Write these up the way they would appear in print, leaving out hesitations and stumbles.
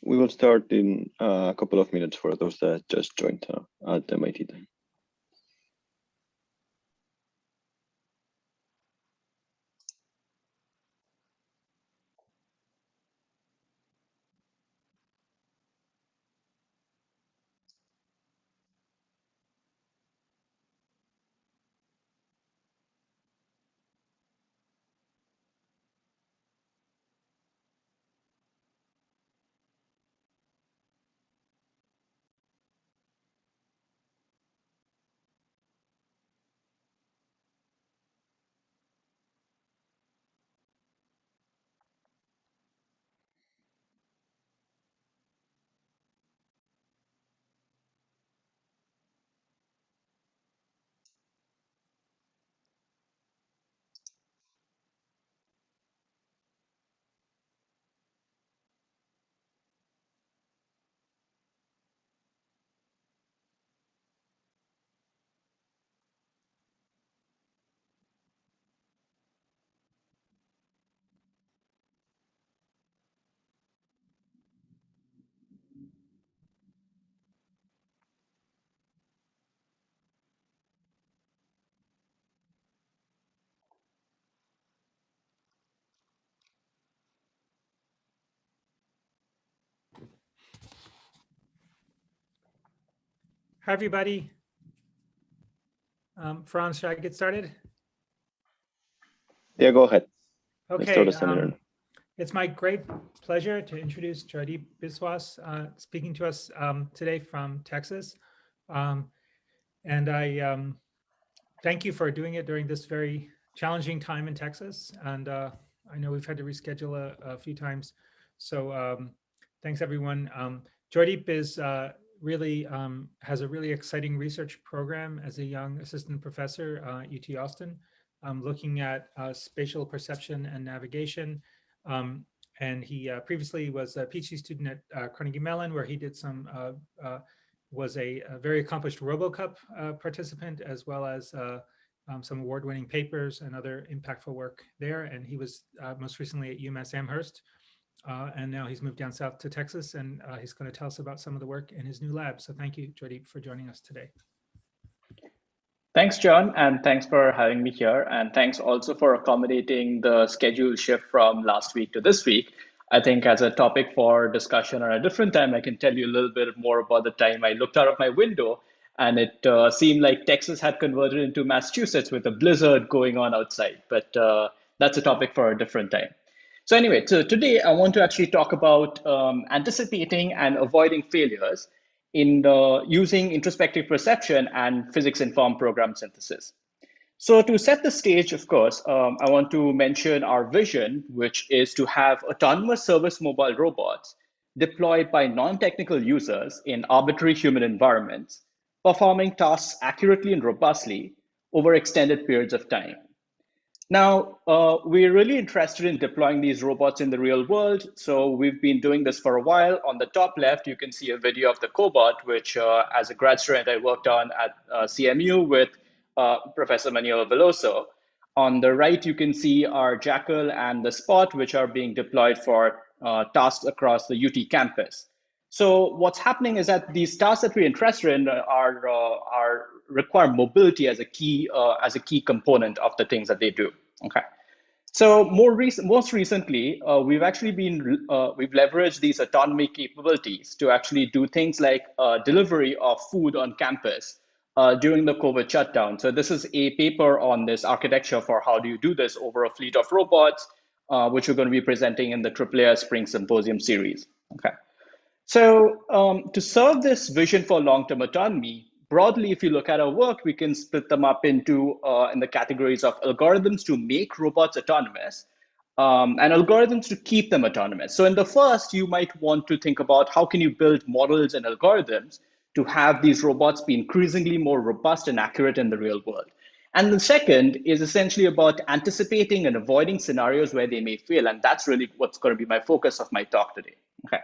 We will start in a couple of minutes for those that just joined at MIT time. Hi, everybody. Franz, should I get started? Yeah, go ahead. Okay. It's my great pleasure to introduce Joydeep Biswas, speaking to us today from Texas. And I thank you for doing it during this very challenging time in Texas. And I know we've had to reschedule a few times. So thanks, everyone. Joydeep is really has a really exciting research program as a young assistant professor at UT Austin, looking at spatial perception and navigation. And he previously was a PhD student at Carnegie Mellon, where he did some was a very accomplished RoboCup participant, as well as some award-winning papers and other impactful work there. And he was most recently at UMass Amherst. And now he's moved down south to Texas, and he's going to tell us about some of the work in his new lab. So thank you, Joydeep, for joining us today. Thanks, John, and thanks for having me here. And thanks also for accommodating the schedule shift from last week to this week. I think as a topic for discussion or a different time, I can tell you a little bit more about the time I looked out of my window and it seemed like Texas had converted into Massachusetts with a blizzard going on outside. But that's a topic for a different time. So anyway, so today I want to actually talk about anticipating and avoiding failures in using introspective perception and physics-informed program synthesis. So to set the stage, of course, I want to mention our vision, which is to have autonomous service mobile robots deployed by non-technical users in arbitrary human environments, performing tasks accurately and robustly over extended periods of time. Now, we're really interested in deploying these robots in the real world. So we've been doing this for a while. On the top left, you can see a video of the cobot, which as a grad student, I worked on at CMU with Professor Manuel Veloso. On the right, you can see our Jackal and the Spot, which are being deployed for tasks across the UT campus. So what's happening is that these tasks that we're interested in are require mobility as a key component of the things that they do. Okay. So most recently, we've actually we've leveraged these autonomy capabilities to actually do things like delivery of food on campus during the COVID shutdown. So this is a paper on this architecture for how do you do this over a fleet of robots, which we're going to be presenting in the AAA Spring Symposium series. Okay. So to serve this vision for long-term autonomy, broadly, if you look at our work, we can split them up into in the categories of algorithms to make robots autonomous and algorithms to keep them autonomous. So in the first, you might want to think about how can you build models and algorithms to have these robots be increasingly more robust and accurate in the real world. And the second is essentially about anticipating and avoiding scenarios where they may fail. And that's really what's going to be my focus of my talk today. Okay.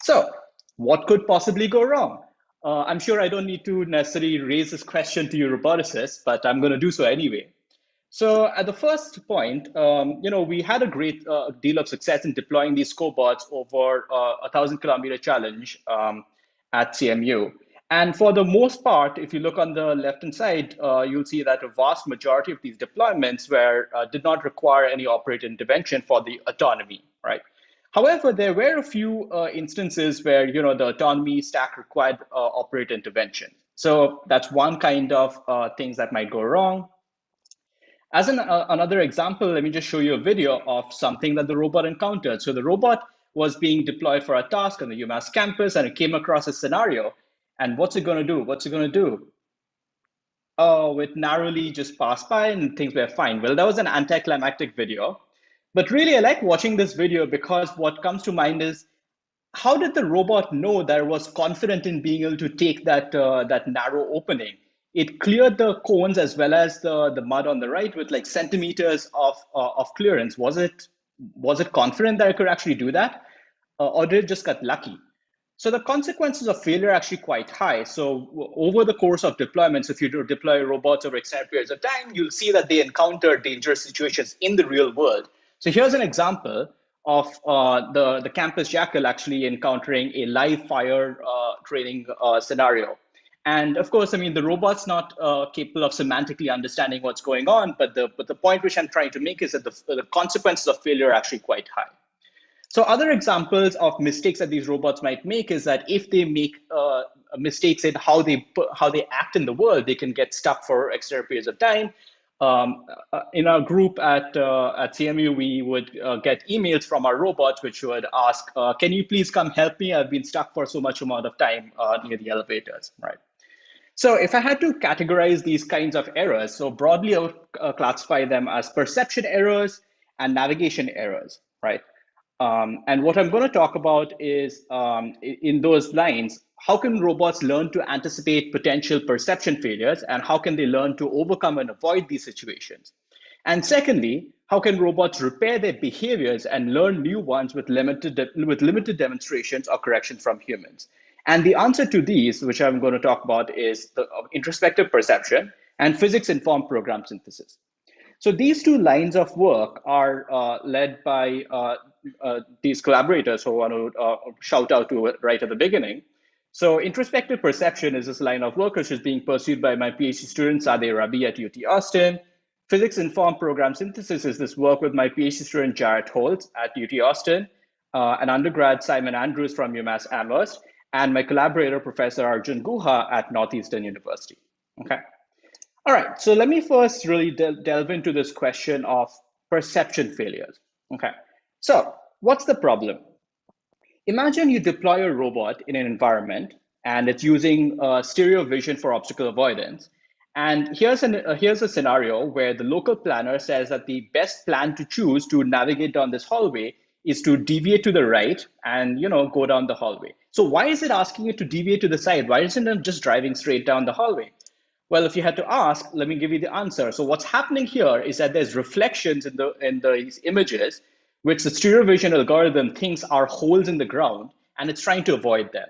So what could possibly go wrong? I'm sure I don't need to necessarily raise this question to you roboticists, but I'm going to do so anyway. So at the first point, we had a great deal of success in deploying these cobots over a 1,000-kilometer challenge at CMU. And for the most part, if you look on the left-hand side, you'll see that a vast majority of these deployments did not require any operator intervention for the autonomy, right? However, there were a few instances where the autonomy stack required operator intervention. So that's one kind of things that might go wrong. As another example, let me just show you a video of something that the robot encountered. So the robot was being deployed for a task on the UMass campus, and it came across a scenario. And what's it going to do? What's it going to do? Oh, it narrowly just passed by and things were fine. Well, that was an anticlimactic video. But really, I like watching this video because what comes to mind is, how did the robot know that it was confident in being able to take that narrow opening? It cleared the cones as well as the mud on the right with like centimeters of clearance. Was it confident that it could actually do that, or did it just get lucky? So the consequences of failure are actually quite high. So over the course of deployments, if you deploy robots over extended periods of time, you'll see that they encounter dangerous situations in the real world. So here's an example of the campus jackal actually encountering a live fire training scenario. And of course, I mean, the robot's not capable of semantically understanding what's going on, but the point which I'm trying to make is that the consequences of failure are actually quite high. So other examples of mistakes that these robots might make is that if they make mistakes in how they act in the world, they can get stuck for extended periods of time. In our group at CMU, we would get emails from our robots which would ask, can you please come help me? I've been stuck for so much amount of time near the elevators, right? So if I had to categorize these kinds of errors, so broadly I would classify them as perception errors and navigation errors, right? And what I'm going to talk about is, in those lines, how can robots learn to anticipate potential perception failures, and how can they learn to overcome and avoid these situations? And secondly, how can robots repair their behaviors and learn new ones with limited demonstrations or corrections from humans? And the answer to these, which I'm going to talk about, is the introspective perception and physics-informed program synthesis. So these two lines of work are led by these collaborators who I want to shout out to right at the beginning. So introspective perception is this line of work which is being pursued by my PhD student, Sadeh Rabi at UT Austin. Physics-informed program synthesis is this work with my PhD student, Jarrett Holtz at UT Austin, an undergrad, Simon Andrews from UMass Amherst, and my collaborator, Professor Arjun Guha at Northeastern University, okay? All right, so let me first really delve into this question of perception failures. Okay, so what's the problem? Imagine you deploy a robot in an environment and it's using stereo vision for obstacle avoidance. And here's a scenario where the local planner says that the best plan to choose to navigate down this hallway is to deviate to the right and go down the hallway. So why is it asking you to deviate to the side? Why isn't it just driving straight down the hallway? Well, if you had to ask, let me give you the answer. So what's happening here is that there's reflections in these images, which the stereo vision algorithm thinks are holes in the ground, and it's trying to avoid them.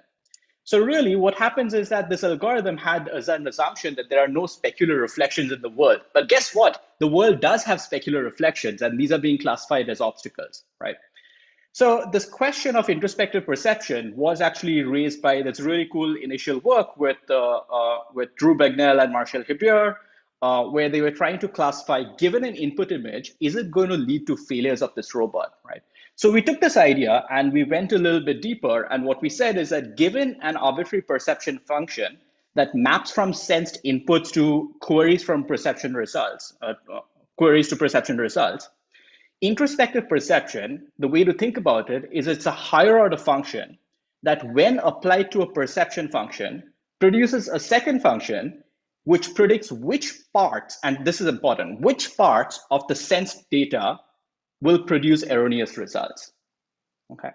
So really what happens is that this algorithm had as an assumption that there are no specular reflections in the world. But guess what? The world does have specular reflections, and these are being classified as obstacles, right? So this question of introspective perception was actually raised by this really cool initial work with Drew Bagnell and Marshall Hibier, where they were trying to classify, given an input image, is it going to lead to failures of this robot, right? So we took this idea and we went a little bit deeper. And what we said is that given an arbitrary perception function that maps from sensed inputs to queries from perception results, introspective perception, the way to think about it is it's a higher order function that when applied to a perception function produces a second function which predicts which parts, and this is important, which parts of the sensed data will produce erroneous results. Okay,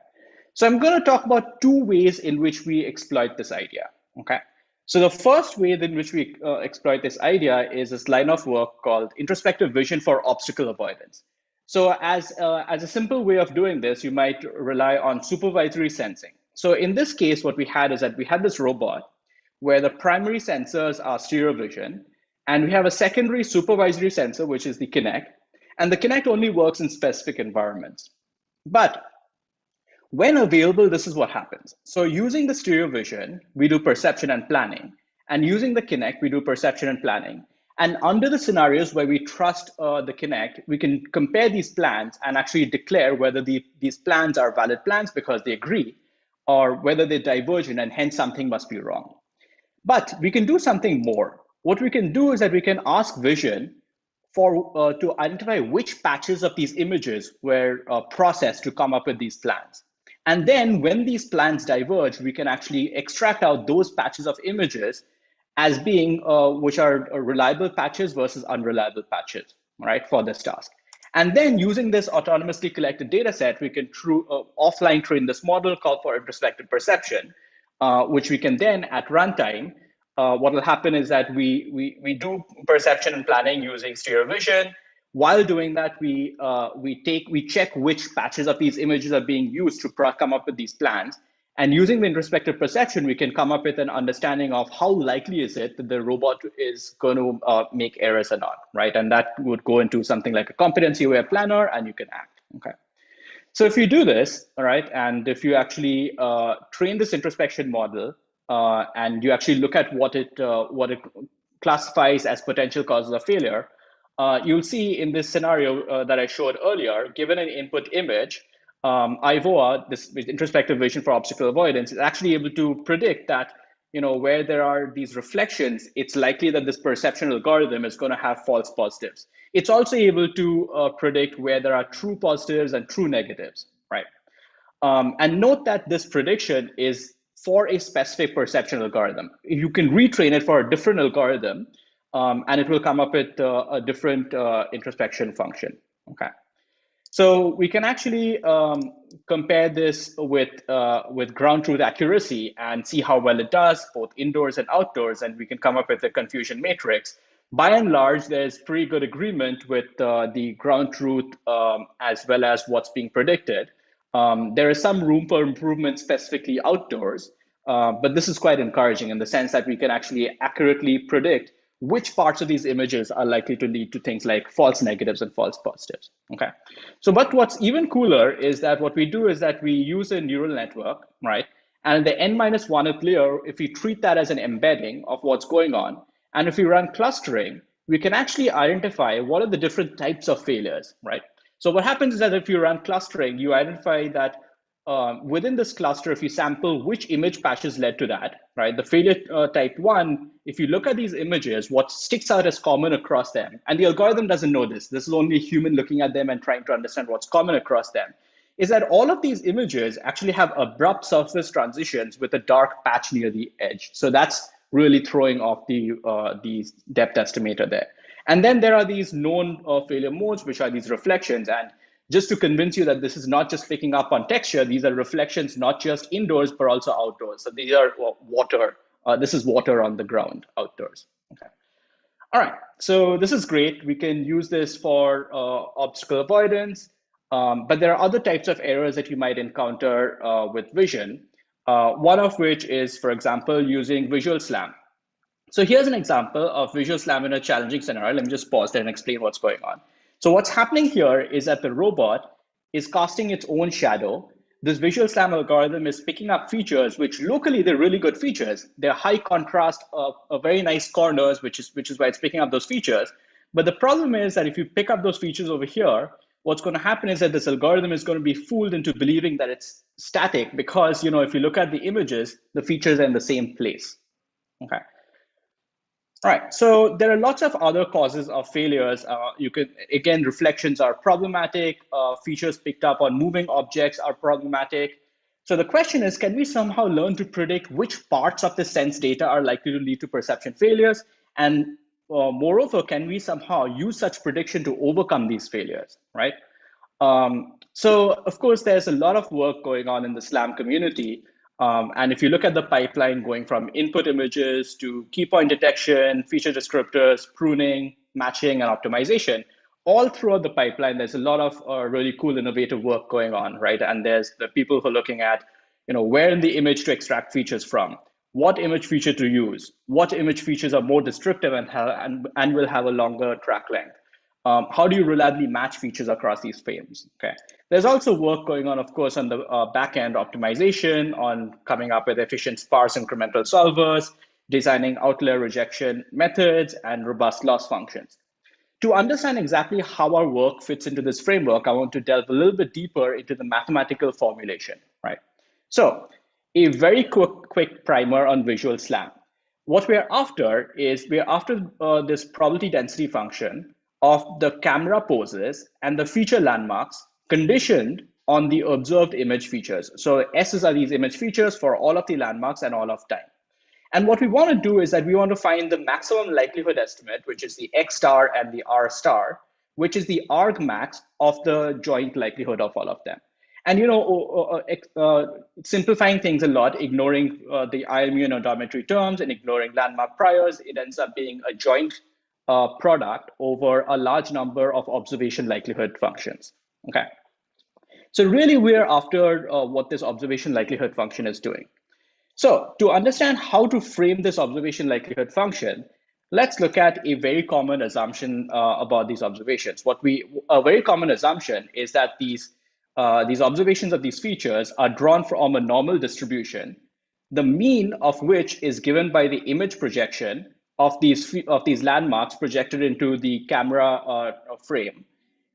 so I'm going to talk about two ways in which we exploit this idea. Okay, so the first way in which we exploit this idea is this line of work called introspective vision for obstacle avoidance. So as a simple way of doing this, you might rely on supervisory sensing. So in this case, what we had is that we had this robot where the primary sensors are stereo vision, And we have a secondary supervisory sensor, which is the Kinect. And the Kinect only works in specific environments. But when available, this is what happens. So using the stereo vision, we do perception and planning. And using the Kinect, we do perception and planning. And under the scenarios where we trust the Kinect, we can compare these plans and actually declare whether these plans are valid plans because they agree, or whether they're divergent and hence something must be wrong. But we can do something more. What we can do is that we can ask vision to identify which patches of these images were processed to come up with these plans. And then when these plans diverge, we can actually extract out those patches of images as being which are reliable patches versus unreliable patches, right, for this task. And then using this autonomously collected data set, we can offline train this model called for introspective perception, which we can then at runtime, what will happen is that we do perception and planning using stereo vision. While doing that, we check which patches of these images are being used to come up with these plans. And using the introspective perception, we can come up with an understanding of how likely is it that the robot is going to make errors or not, right? And that would go into something like a competency-aware planner, and you can act, okay? So if you do this, all right, and if you actually train this introspection model, and you actually look at what it classifies as potential causes of failure, you'll see in this scenario that I showed earlier, given an input image, IVOA, this introspective vision for obstacle avoidance, is actually able to predict that, where there are these reflections, it's likely that this perception algorithm is going to have false positives. It's also able to predict where there are true positives and true negatives, right? And note that this prediction is for a specific perception algorithm. You can retrain it for a different algorithm, and it will come up with a different introspection function, okay? So we can actually compare this with ground truth accuracy and see how well it does, both indoors and outdoors, and we can come up with a confusion matrix. By and large, there's pretty good agreement with the ground truth as well as what's being predicted. There is some room for improvement specifically outdoors, but this is quite encouraging in the sense that we can actually accurately predict which parts of these images are likely to lead to things like false negatives and false positives, okay? So, but what's even cooler is that what we do is that we use a neural network, right? And the n-1th layer, if we treat that as an embedding of what's going on, and if we run clustering, we can actually identify what are the different types of failures, right? So what happens is that if you run clustering, you identify that within this cluster, if you sample which image patches led to that, right? The failure type 1, if you look at these images, what sticks out as common across them, and the algorithm doesn't know this is only a human looking at them and trying to understand what's common across them, is that all of these images actually have abrupt surface transitions with a dark patch near the edge. So that's really throwing off the depth estimator there. And then there are these known failure modes, which are these reflections. And just to convince you that this is not just picking up on texture, these are reflections not just indoors, but also outdoors. So these are water. This is water on the ground outdoors. Okay. All right, so this is great. We can use this for obstacle avoidance, but there are other types of errors that you might encounter with vision. One of which is, for example, using visual slam. So here's an example of visual slam in a challenging scenario. Let me just pause there and explain what's going on. So what's happening here is that the robot is casting its own shadow. This visual slam algorithm is picking up features, which locally they're really good features. They're high contrast, very nice corners, which is why it's picking up those features. But the problem is that if you pick up those features over here, what's going to happen is that this algorithm is going to be fooled into believing that it's static because, if you look at the images, the features are in the same place. Okay. All right, so there are lots of other causes of failures. Again, reflections are problematic. Features picked up on moving objects are problematic. So the question is, can we somehow learn to predict which parts of the sense data are likely to lead to perception failures? And moreover, can we somehow use such prediction to overcome these failures, right? So of course, there's a lot of work going on in the SLAM community. And if you look at the pipeline going from input images to key point detection, feature descriptors, pruning, matching, and optimization, all throughout the pipeline, there's a lot of really cool, innovative work going on, right? And there's the people who are looking at, where in the image to extract features from. what image feature to use, what image features are more destructive and will have a longer track length. How do you reliably match features across these frames? Okay. There's also work going on, of course, on the back-end optimization, on coming up with efficient sparse incremental solvers, designing outlier rejection methods, and robust loss functions. To understand exactly how our work fits into this framework, I want to delve a little bit deeper into the mathematical formulation, right? So a very quick primer on visual SLAM. What we're after is this probability density function of the camera poses and the feature landmarks conditioned on the observed image features. So S's are these image features for all of the landmarks and all of time. And what we want to do is that we want to find the maximum likelihood estimate, which is the X star and the R star, which is the argmax of the joint likelihood of all of them. And simplifying things a lot, ignoring the IMU and odometry terms and ignoring landmark priors, it ends up being a joint product over a large number of observation likelihood functions. Okay. So really, we're after what this observation likelihood function is doing. So to understand how to frame this observation likelihood function, let's look at a very common assumption about these observations. A very common assumption is that these observations of these features are drawn from a normal distribution, the mean of which is given by the image projection of these landmarks projected into the camera frame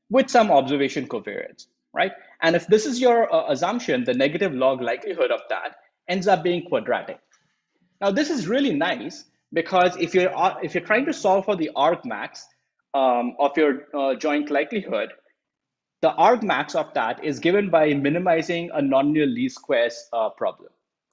with some observation covariance, right? And if this is your assumption, the negative log likelihood of that ends up being quadratic. Now, this is really nice because if you're trying to solve for the argmax of your joint likelihood, the argmax of that is given by minimizing a nonlinear least squares problem.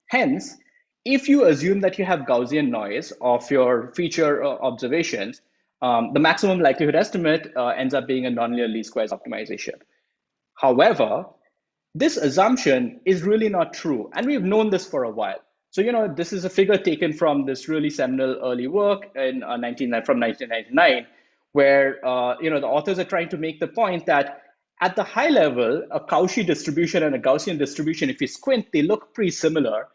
Hence, if you assume that you have Gaussian noise of your feature observations, the maximum likelihood estimate ends up being a nonlinear least squares optimization. However, this assumption is really not true, and we've known this for a while. So, this is a figure taken from this really seminal early work from 1999, where the authors are trying to make the point that at the high level, a Cauchy distribution and a Gaussian distribution, if you squint, they look pretty similar.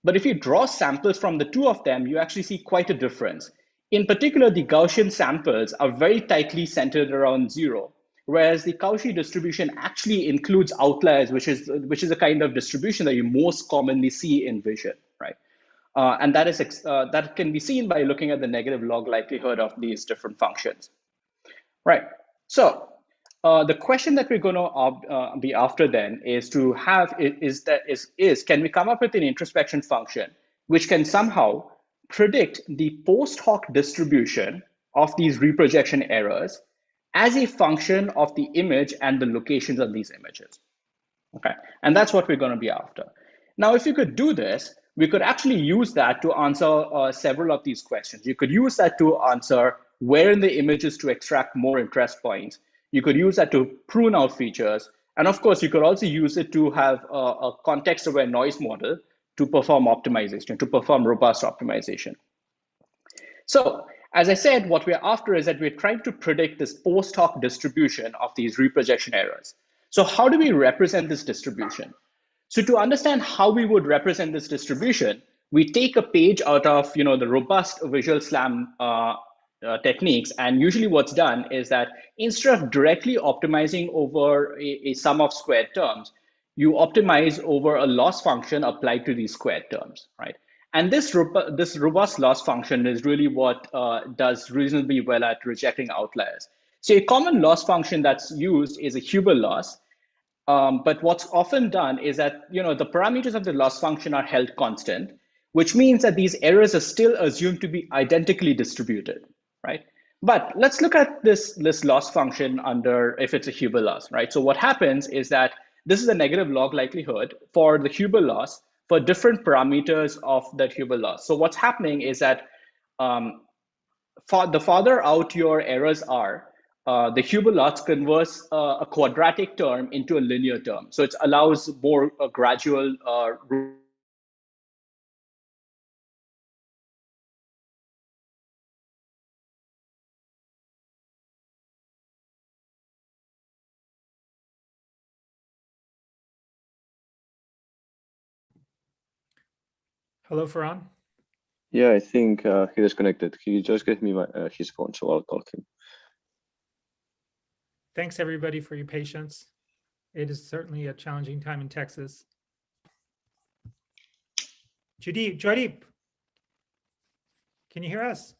But if you draw samples from the two of them, you actually see quite a difference. In particular, the Gaussian samples are very tightly centered around 0. Whereas the Cauchy distribution actually includes outliers, which is a kind of distribution that you most commonly see in vision, right? And that can be seen by looking at the negative log likelihood of these different functions, right? So the question that we're going to be after then is can we come up with an introspection function which can somehow predict the post-hoc distribution of these reprojection errors as a function of the image and the locations of these images. Okay, and that's what we're going to be after. Now, if you could do this, we could actually use that to answer several of these questions. You could use that to answer where in the images to extract more interest points. You could use that to prune out features. And of course, you could also use it to have a context-aware noise model to perform optimization, to perform robust optimization. So, as I said, what we're after is that we're trying to predict this post-hoc distribution of these reprojection errors. So how do we represent this distribution? So to understand how we would represent this distribution, we take a page out of the robust visual SLAM techniques. And usually what's done is that instead of directly optimizing over a sum of squared terms, you optimize over a loss function applied to these squared terms, right? And this robust loss function is really what does reasonably well at rejecting outliers. So a common loss function that's used is a Huber loss. But what's often done is that the parameters of the loss function are held constant, which means that these errors are still assumed to be identically distributed, right? But let's look at this loss function if it's a Huber loss, right? So what happens is that this is a negative log likelihood for the Huber loss for different parameters of that Huber loss. So what's happening is that the farther out your errors are, the Huber loss converts a quadratic term into a linear term. So it allows more gradual Hello, Farhan. Yeah, I think he disconnected. He just gave me his phone, so I'll call him. Thanks everybody for your patience. It is certainly a challenging time in Texas. Joydeep, can you hear us?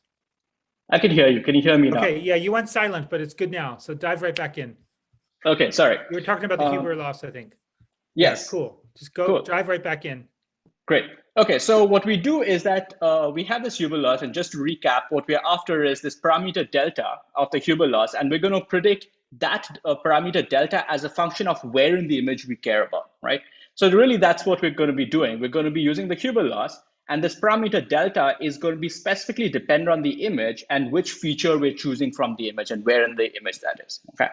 I can hear you. Can you hear me now? Okay, yeah, you went silent, but it's good now. So dive right back in. Okay, sorry. You were talking about the Huber loss, I think. Yes. Yeah, cool. Just go dive right back in. Great. Okay, so what we do is that we have this Huber loss, and just to recap, what we're after is this parameter delta of the Huber loss, and we're going to predict that parameter delta as a function of where in the image we care about, right? So really, that's what we're going to be doing. We're going to be using the Huber loss, and this parameter delta is going to be specifically dependent on the image and which feature we're choosing from the image and where in the image that is, okay?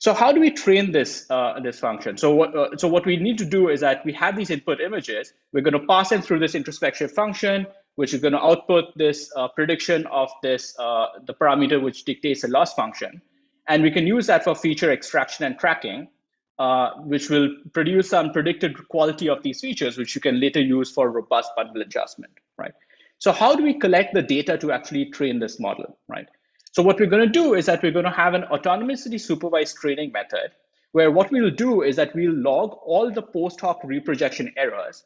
So how do we train this this function? So what we need to do is that we have these input images. We're going to pass them through this introspective function, which is going to output this prediction of this the parameter which dictates the loss function, and we can use that for feature extraction and tracking, which will produce some predicted quality of these features, which you can later use for robust bundle adjustment, right? So how do we collect the data to actually train this model, right? So what we're going to do is that we're going to have an autonomously supervised training method, where what we'll do is that we'll log all the post-hoc reprojection errors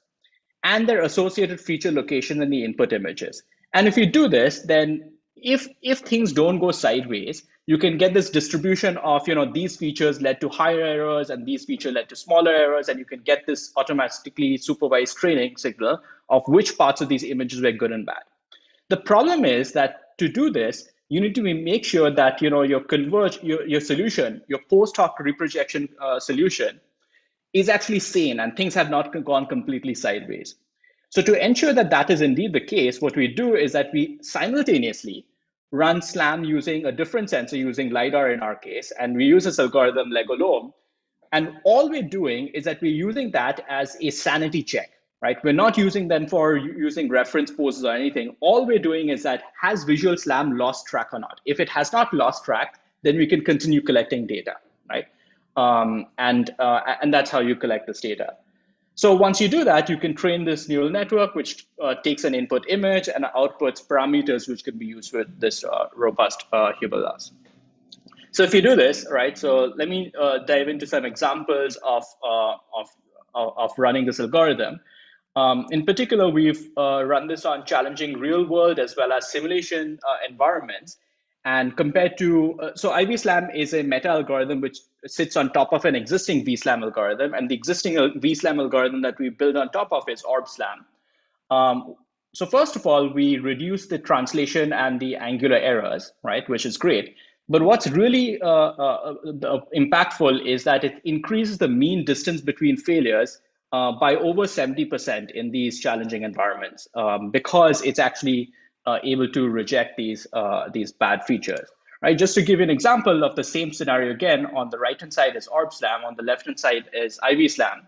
and their associated feature location in the input images. And if you do this, then if things don't go sideways, you can get this distribution of, these features led to higher errors and these features led to smaller errors, and you can get this automatically supervised training signal of which parts of these images were good and bad. The problem is that to do this, you need to make sure that your solution, your post-hoc reprojection solution, is actually sane and things have not gone completely sideways. So to ensure that that is indeed the case, what we do is that we simultaneously run SLAM using a different sensor, using LiDAR in our case, and we use this algorithm Legolome. And all we're doing is that we're using that as a sanity check, right? We're not using them for using reference poses or anything. All we're doing is that, has Visual SLAM lost track or not? If it has not lost track, then we can continue collecting data, right? And that's how you collect this data. So once you do that, you can train this neural network, which takes an input image and outputs parameters which can be used with this robust Huber loss. So if you do this, right, so let me dive into some examples of running this algorithm. In particular, we've run this on challenging real world as well as simulation environments. And compared to, so IVSLAM is a meta algorithm which sits on top of an existing VSLAM algorithm. And the existing VSLAM algorithm that we build on top of is OrbSLAM. So first of all, we reduce the translation and the angular errors, right, which is great. But what's really impactful is that it increases the mean distance between failures by over 70% in these challenging environments, because it's actually able to reject these bad features. Right? Just to give you an example of the same scenario again, on the right-hand side is OrbSLAM, on the left-hand side is IVSLAM.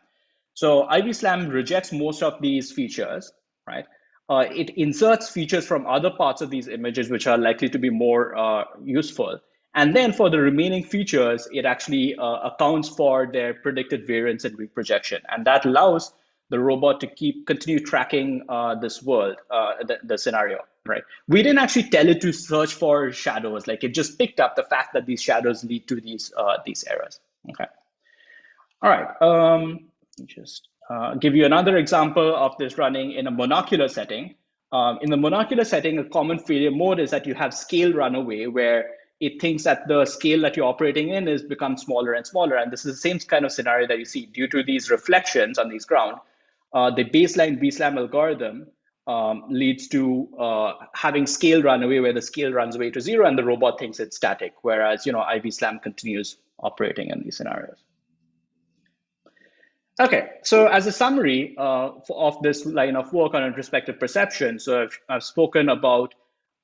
So IVSLAM rejects most of these features, right? It inserts features from other parts of these images which are likely to be more useful. And then for the remaining features, it actually accounts for their predicted variance and reprojection. And that allows the robot to continue tracking this world, the scenario, right? We didn't actually tell it to search for shadows. Like, it just picked up the fact that these shadows lead to these errors, okay? All right, just give you another example of this running in a monocular setting. In the monocular setting, a common failure mode is that you have scale runaway, where it thinks that the scale that you're operating in is become smaller and smaller. And this is the same kind of scenario that you see due to these reflections on these ground. The baseline VSLAM algorithm leads to having scale runaway, where the scale runs away to zero and the robot thinks it's static, whereas IVSLAM continues operating in these scenarios. Okay, so as a summary of this line of work on introspective perception, so I've spoken about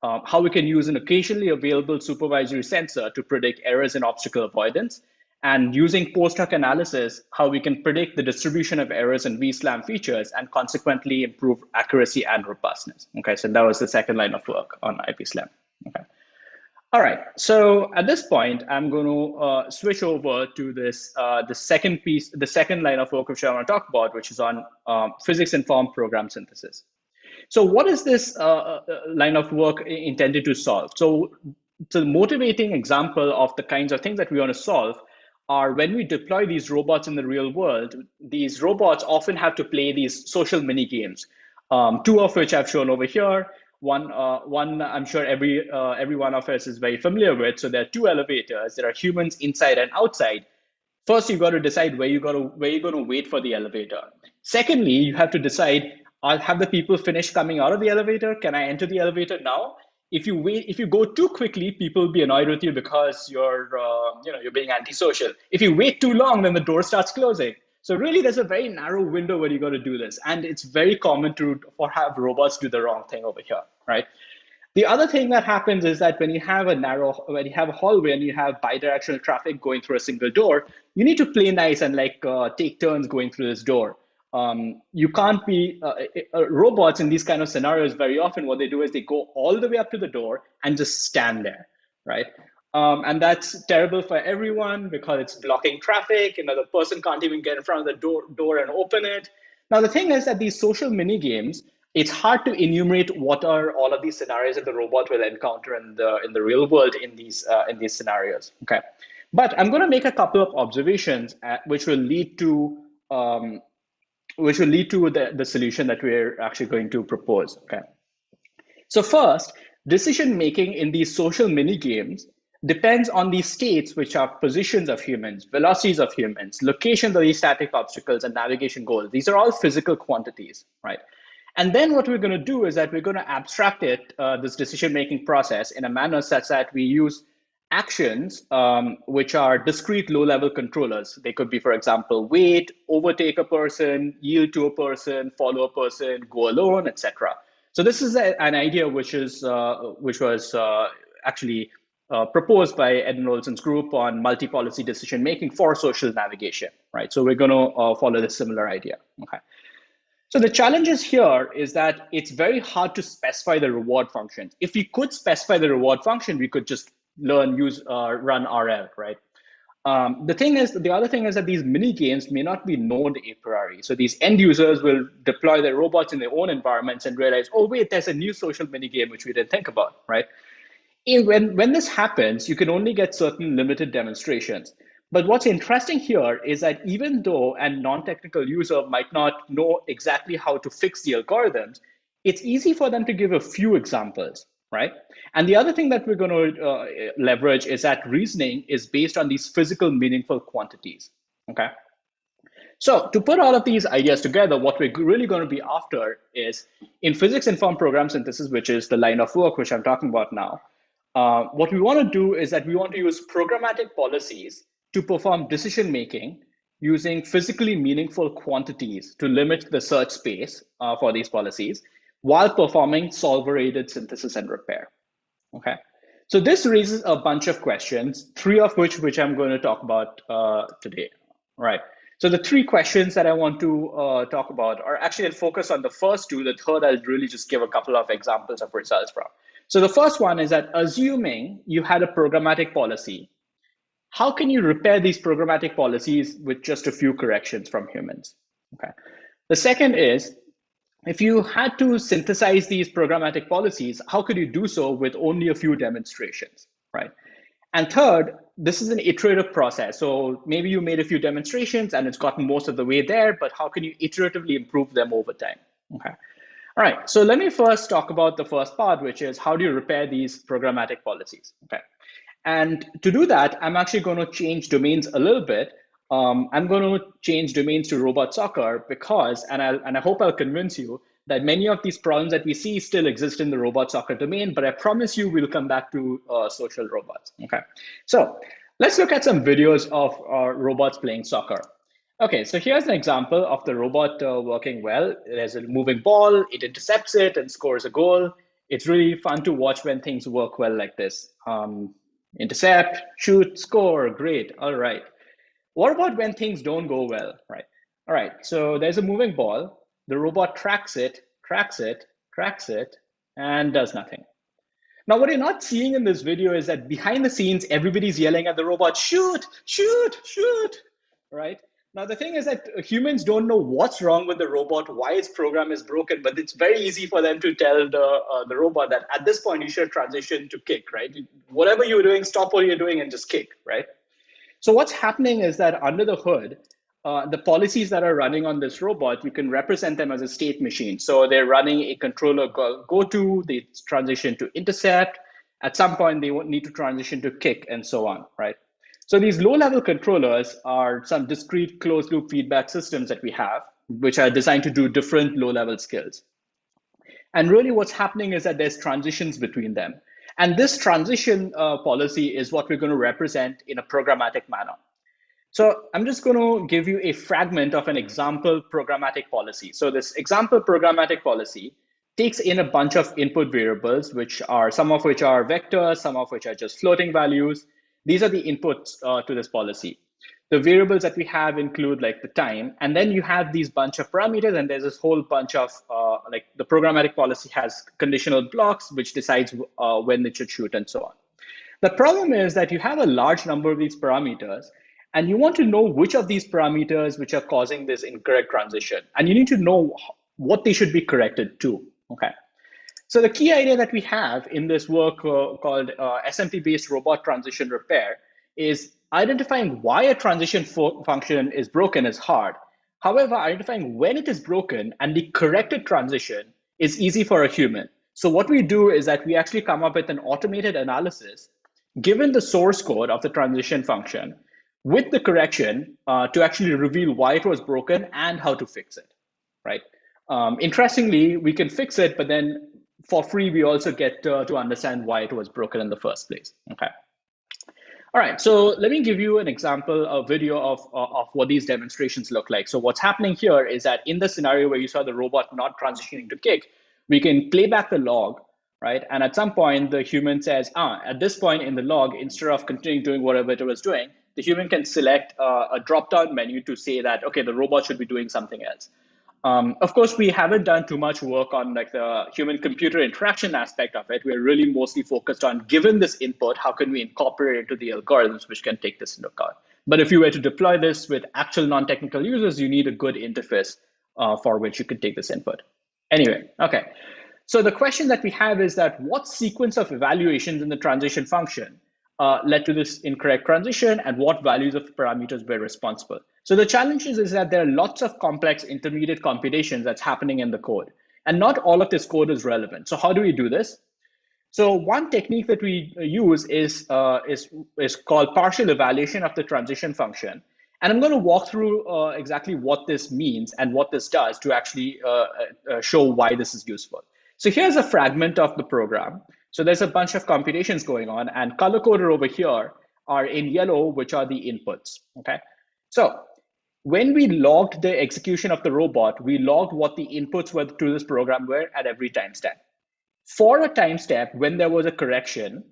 how we can use an occasionally available supervisory sensor to predict errors in obstacle avoidance, and using post-hoc analysis, how we can predict the distribution of errors in VSLAM features and consequently improve accuracy and robustness. Okay, so that was the second line of work on IVSLAM. Okay. All right, so at this point, I'm going to switch over to this the second line of work which I want to talk about, which is on physics-informed program synthesis. So what is this line of work intended to solve? So the motivating example of the kinds of things that we want to solve are when we deploy these robots in the real world, these robots often have to play these social mini games, two of which I've shown over here. One I'm sure every one of us is very familiar with. So there are two elevators. There are humans inside and outside. First, you got to decide where you're going to wait for the elevator. Secondly, you have to decide, I'll have the people finish coming out of the elevator. Can I enter the elevator now? If you go too quickly, people will be annoyed with you because you're being antisocial. If you wait too long, then the door starts closing. So really, there's a very narrow window where you got to do this, and it's very common for have robots do the wrong thing over here, right? The other thing that happens is that when you have a hallway and you have bidirectional traffic going through a single door, you need to play nice and take turns going through this door. You can't be robots in these kind of scenarios. Very often, what they do is they go all the way up to the door and just stand there, right? And that's terrible for everyone because it's blocking traffic. The person can't even get in front of the door and open it. Now, the thing is that these social mini games, it's hard to enumerate what are all of these scenarios that the robot will encounter in the real world in these scenarios. Okay, but I'm going to make a couple of observations which will lead to the solution that we're actually going to propose. Okay, so first, decision making in these social mini games depends on these states, which are positions of humans, velocities of humans, locations of these static obstacles, and navigation goals. These are all physical quantities, right? And then what we're going to do is that we're going to abstract this decision-making process in a manner such that we use actions which are discrete low-level controllers. They could be, for example, wait, overtake a person, yield to a person, follow a person, go alone, etc. So this is an idea which was actually proposed by Ed and Olson's group on multi-policy decision-making for social navigation, right? So we're going to follow this similar idea, okay? So the challenges here is that it's very hard to specify the reward function. If we could specify the reward function, we could just run RL, right? The other thing is that these mini games may not be known a priori. So these end users will deploy their robots in their own environments and realize, oh wait, there's a new social mini game which we didn't think about, right? When this happens, you can only get certain limited demonstrations. But what's interesting here is that even though a non-technical user might not know exactly how to fix the algorithms, it's easy for them to give a few examples, right? And the other thing that we're going to leverage is that reasoning is based on these physical meaningful quantities, okay? So to put all of these ideas together, what we're really going to be after is in physics-informed program synthesis, which is the line of work which I'm talking about now, what we want to do is that we want to use programmatic policies to perform decision-making using physically meaningful quantities to limit the search space for these policies while performing solver-aided synthesis and repair, okay? So this raises a bunch of questions, three of which I'm going to talk about today, right? So the three questions that I want to talk about are actually I'll focus on the first two. The third, I'll really just give a couple of examples of results from. So the first one is that assuming you had a programmatic policy, how can you repair these programmatic policies with just a few corrections from humans? Okay. The second is, if you had to synthesize these programmatic policies, how could you do so with only a few demonstrations, right? And third, this is an iterative process. So maybe you made a few demonstrations and it's gotten most of the way there, but how can you iteratively improve them over time? Okay. All right, so let me first talk about the first part, which is how do you repair these programmatic policies? Okay. And to do that, I'm actually going to change domains a little bit. I'm going to change domains to robot soccer because, and I hope I'll convince you that many of these problems that we see still exist in the robot soccer domain, but I promise you we'll come back to social robots. Okay, so let's look at some videos of robots playing soccer. Okay, so here's an example of the robot working well. There's a moving ball, it intercepts it and scores a goal. It's really fun to watch when things work well like this. Intercept, shoot, score, great, all right. What about when things don't go well, right? All right, so there's a moving ball. The robot tracks it, and does nothing. Now, what you're not seeing in this video is that behind the scenes, everybody's yelling at the robot, shoot, shoot, shoot, right? Now, the thing is that humans don't know what's wrong with the robot, why its program is broken, but it's very easy for them to tell the robot that at this point you should transition to kick, right? Whatever you're doing, stop what you're doing and just kick, right? So what's happening is that under the hood, the policies that are running on this robot, you can represent them as a state machine. So they're running a controller go to, they transition to intercept. At some point, they won't need to transition to kick and so on, right? So these low-level controllers are some discrete closed-loop feedback systems that we have, which are designed to do different low-level skills. And really what's happening is that there's transitions between them. And this transition policy is what we're going to represent in a programmatic manner. So I'm just going to give you a fragment of an example programmatic policy. So this example programmatic policy takes in a bunch of input variables, some of which are vectors, some of which are just floating values. These are the inputs to this policy. The variables that we have include like the time, and then you have these bunch of parameters, and there's this whole bunch of like the programmatic policy has conditional blocks, which decides when it should shoot and so on. The problem is that you have a large number of these parameters, and you want to know which of these parameters which are causing this incorrect transition, and you need to know what they should be corrected to. Okay. So the key idea that we have in this work called SMT-based robot transition repair is identifying why a transition function is broken is hard. However, identifying when it is broken and the corrected transition is easy for a human. So what we do is that we actually come up with an automated analysis given the source code of the transition function with the correction to actually reveal why it was broken and how to fix it, right? Interestingly, we can fix it, but then for free, we also get to understand why it was broken in the first place. Okay. All right, so let me give you an example, a video of what these demonstrations look like. So what's happening here is that in the scenario where you saw the robot not transitioning to kick, we can play back the log, right? And at some point, the human says, at this point in the log, instead of continuing doing whatever it was doing, the human can select a drop-down menu to say that, okay, the robot should be doing something else. Of course, we haven't done too much work on like the human-computer interaction aspect of it. We're really mostly focused on, given this input, how can we incorporate it into the algorithms which can take this into account? But if you were to deploy this with actual non-technical users, you need a good interface for which you can take this input. Anyway, okay. So the question that we have is that what sequence of evaluations in the transition function led to this incorrect transition, and what values of parameters were responsible? So the challenge is that there are lots of complex intermediate computations that's happening in the code, and not all of this code is relevant. So how do we do this? So one technique that we use is called partial evaluation of the transition function. And I'm going to walk through exactly what this means and what this does to actually show why this is useful. So here's a fragment of the program. So there's a bunch of computations going on, and color-coded over here are in yellow, which are the inputs, okay? So when we logged the execution of the robot, we logged what the inputs were to this program were at every time step. For a time step, when there was a correction,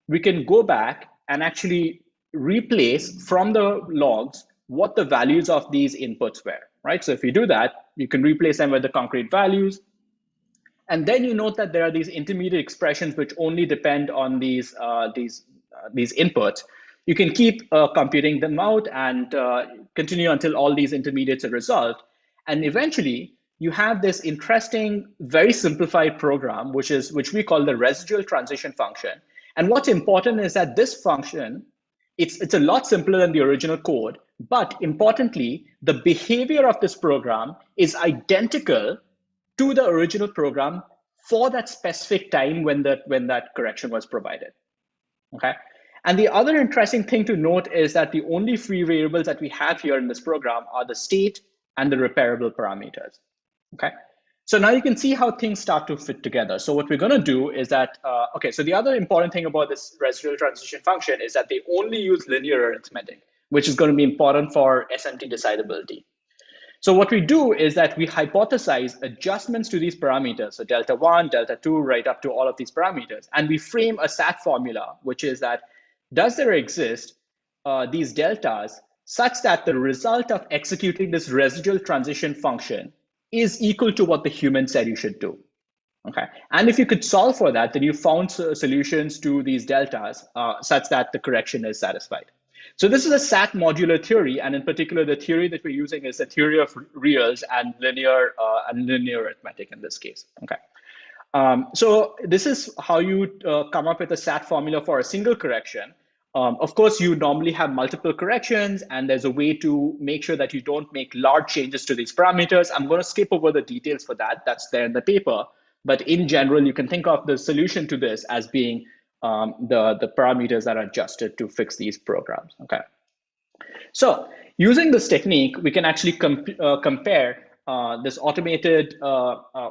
we can go back and actually replace from the logs what the values of these inputs were, right? So if you do that, you can replace them with the concrete values. And then you note that there are these intermediate expressions which only depend on these inputs. You can keep computing them out and continue until all these intermediates are resolved. And eventually, you have this interesting, very simplified program, which we call the residual transition function. And what's important is that this function, it's a lot simpler than the original code, but importantly, the behavior of this program is identical to the original program for that specific time when that correction was provided, okay? And the other interesting thing to note is that the only free variables that we have here in this program are the state and the repairable parameters, okay? So now you can see how things start to fit together. So what we're gonna do is that, okay, so the other important thing about this residual transition function is that they only use linear arithmetic, which is gonna be important for SMT decidability. So what we do is that we hypothesize adjustments to these parameters, so delta 1, delta 2, right up to all of these parameters. And we frame a SAT formula, which is that, does there exist these deltas such that the result of executing this residual transition function is equal to what the human said you should do? Okay. And if you could solve for that, then you found solutions to these deltas such that the correction is satisfied. So this is a SAT modular theory, and in particular, the theory that we're using is the theory of reals and linear arithmetic in this case. Okay. So this is how you come up with a SAT formula for a single correction. Of course, you normally have multiple corrections, and there's a way to make sure that you don't make large changes to these parameters. I'm going to skip over the details for that. That's there in the paper. But in general, you can think of the solution to this as being the parameters that are adjusted to fix these programs. Okay. So using this technique, we can actually compare this automated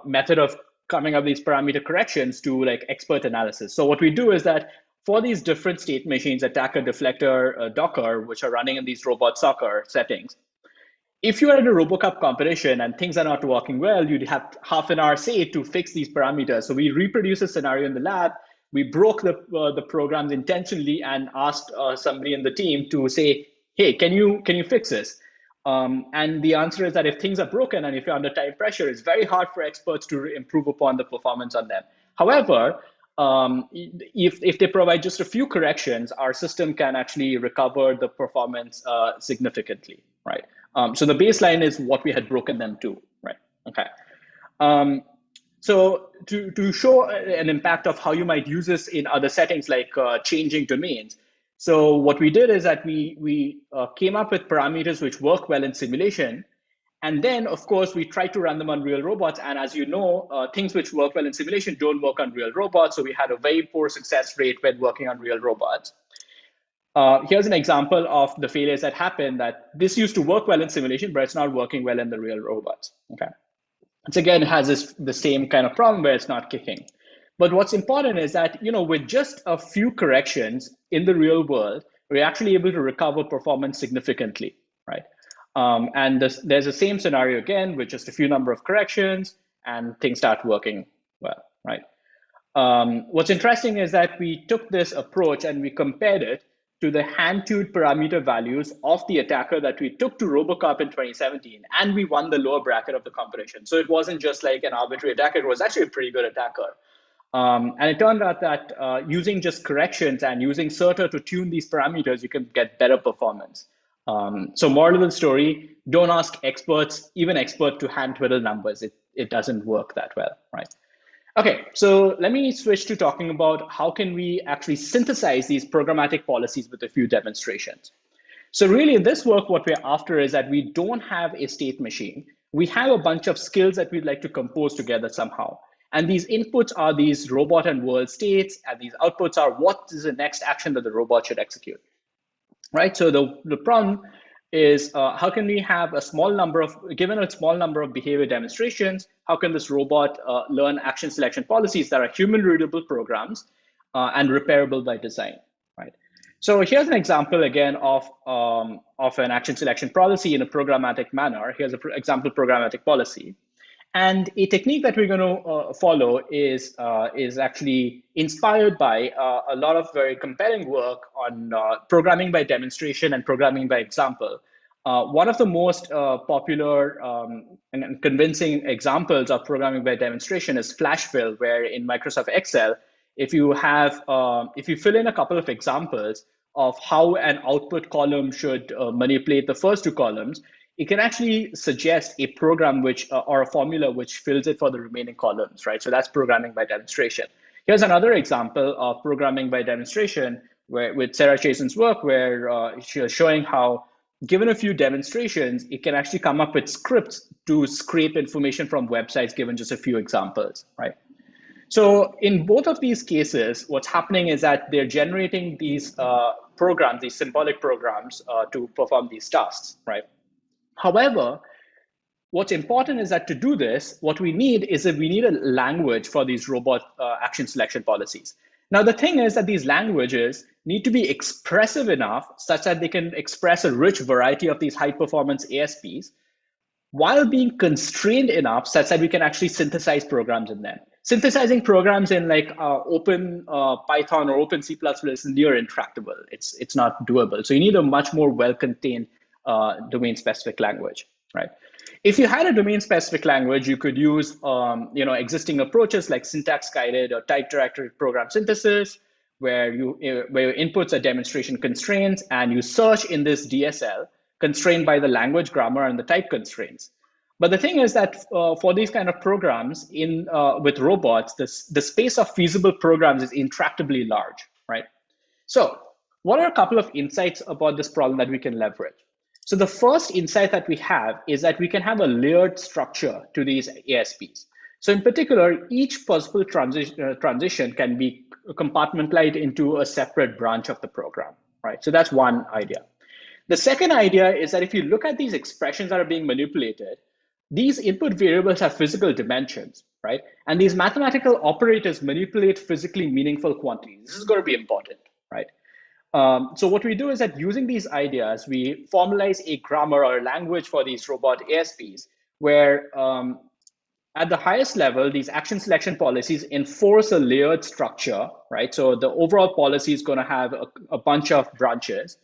method of coming up with these parameter corrections to like expert analysis. So what we do is that for these different state machines, attacker, deflector, Docker, which are running in these robot soccer settings, if you are in a RoboCup competition and things are not working well, you'd have half an hour, say, to fix these parameters. So we reproduce a scenario in the lab. We broke the programs intentionally and asked somebody in the team to say, hey, can you fix this? And the answer is that if things are broken and if you're under time pressure, it's very hard for experts to improve upon the performance on them. However, if they provide just a few corrections, our system can actually recover the performance significantly, right? So the baseline is what we had broken them to, right? Okay. So to show an impact of how you might use this in other settings like changing domains. So what we did is that we came up with parameters which work well in simulation. And then, of course, we tried to run them on real robots. And as you know, things which work well in simulation don't work on real robots. So we had a very poor success rate when working on real robots. Here's an example of the failures that happen, that this used to work well in simulation, but it's not working well in the real robots. Okay. It again has the same kind of problem where it's not kicking. But what's important is that, with just a few corrections in the real world, we're actually able to recover performance significantly, right? And there's the same scenario again with just a few number of corrections, and things start working well, right? What's interesting is that we took this approach and we compared it to the hand-tuned parameter values of the attacker that we took to RoboCup in 2017, and we won the lower bracket of the competition. So it wasn't just like an arbitrary attacker, it was actually a pretty good attacker. And it turned out that using just corrections and using CERTA to tune these parameters, you can get better performance. So moral of the story, don't ask experts, even experts, to hand twiddle numbers. It doesn't work that well, right? Okay, so let me switch to talking about how can we actually synthesize these programmatic policies with a few demonstrations. So really in this work, what we're after is that we don't have a state machine. We have a bunch of skills that we'd like to compose together somehow. And these inputs are these robot and world states, and these outputs are what is the next action that the robot should execute, right? So the problem is how can we have given a small number of behavior demonstrations, how can this robot learn action selection policies that are human readable programs and repairable by design, right? So here's an example again of an action selection policy in a programmatic manner. Here's an example programmatic policy. And a technique that we're going to follow is actually inspired by a lot of very compelling work on programming by demonstration and programming by example. One of the most popular and convincing examples of programming by demonstration is flash fill, where in Microsoft Excel, if you fill in a couple of examples of how an output column should manipulate the first two columns, it can actually suggest a program or a formula which fills it for the remaining columns, right? So that's programming by demonstration. Here's another example of programming by demonstration with Sarah Chasen's work, where she was showing how, given a few demonstrations, it can actually come up with scripts to scrape information from websites, given just a few examples, right? So in both of these cases, what's happening is that they're generating these programs, these symbolic programs to perform these tasks, right? However, what's important is that to do this, what we need is a language for these robot action selection policies. Now, the thing is that these languages need to be expressive enough such that they can express a rich variety of these high performance ASPs while being constrained enough such that we can actually synthesize programs in them. Synthesizing programs in like open Python or open C++ is near intractable. It's not doable. So you need a much more well-contained domain-specific language, right? If you had a domain-specific language, you could use existing approaches like syntax-guided or type directory program synthesis, where your inputs are demonstration constraints, and you search in this DSL constrained by the language, grammar, and the type constraints. But the thing is that for these kind of programs with robots, the space of feasible programs is intractably large, right? So what are a couple of insights about this problem that we can leverage? So the first insight that we have is that we can have a layered structure to these ASPs. So in particular, each possible transition can be compartmentalized into a separate branch of the program, right? So that's one idea. The second idea is that if you look at these expressions that are being manipulated, these input variables have physical dimensions, right? And these mathematical operators manipulate physically meaningful quantities. This is going to be important, right? So what we do is that using these ideas, we formalize a grammar or a language for these robot ASPs, where at the highest level, these action selection policies enforce a layered structure, right? So the overall policy is going to have a bunch of branches.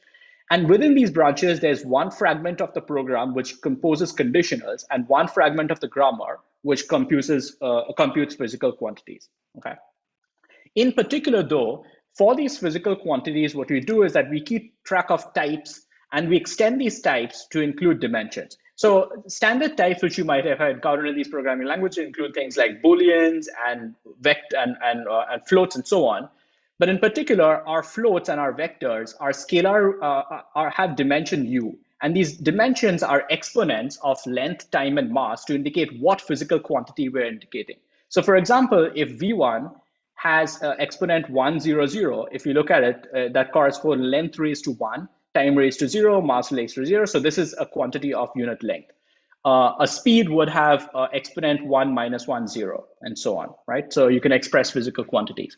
And within these branches, there's one fragment of the program which composes conditionals and one fragment of the grammar which computes physical quantities, okay? In particular, though, for these physical quantities, what we do is that we keep track of types and we extend these types to include dimensions. So standard types, which you might have encountered in these programming languages, include things like Booleans and and floats and so on. But in particular, our floats and our vectors are scalar, have dimension u. And these dimensions are exponents of length, time, and mass to indicate what physical quantity we're indicating. So for example, if v1 has exponent 1, 0, 0, if you look at it, that corresponds length raised to 1, time raised to 0, mass raised to 0. So this is a quantity of unit length. A speed would have exponent 1, minus 1, 0, and so on, right? So you can express physical quantities.